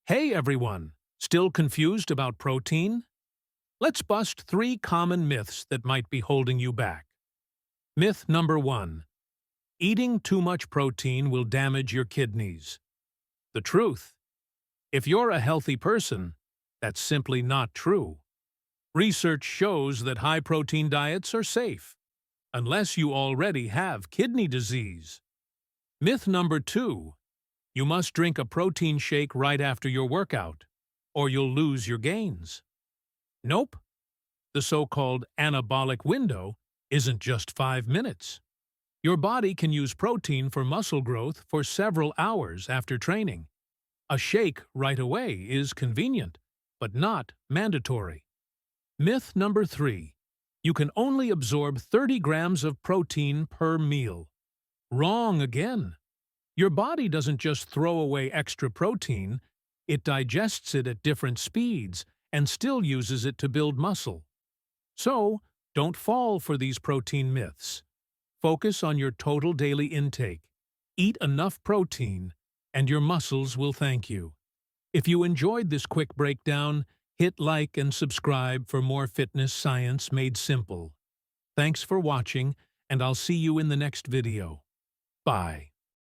Hey everyone! Still confused about protein? Let's bust 3 common myths that might be holding you back. Myth number 1. Eating too much protein will damage your kidneys. The truth. If you're a healthy person, that's simply not true. Research shows that high-protein diets are safe, unless you already have kidney disease. Myth number 2. You must drink a protein shake right after your workout, or you'll lose your gains. Nope. The so-called anabolic window isn't just 5 minutes. Your body can use protein for muscle growth for several hours after training. A shake right away is convenient, but not mandatory. Myth number 3. You can only absorb 30 grams of protein per meal. Wrong again. Your body doesn't just throw away extra protein, it digests it at different speeds and still uses it to build muscle. So, don't fall for these protein myths. Focus on your total daily intake. Eat enough protein, and your muscles will thank you. If you enjoyed this quick breakdown, hit like and subscribe for more fitness science made simple. Thanks for watching, and I'll see you in the next video. Bye.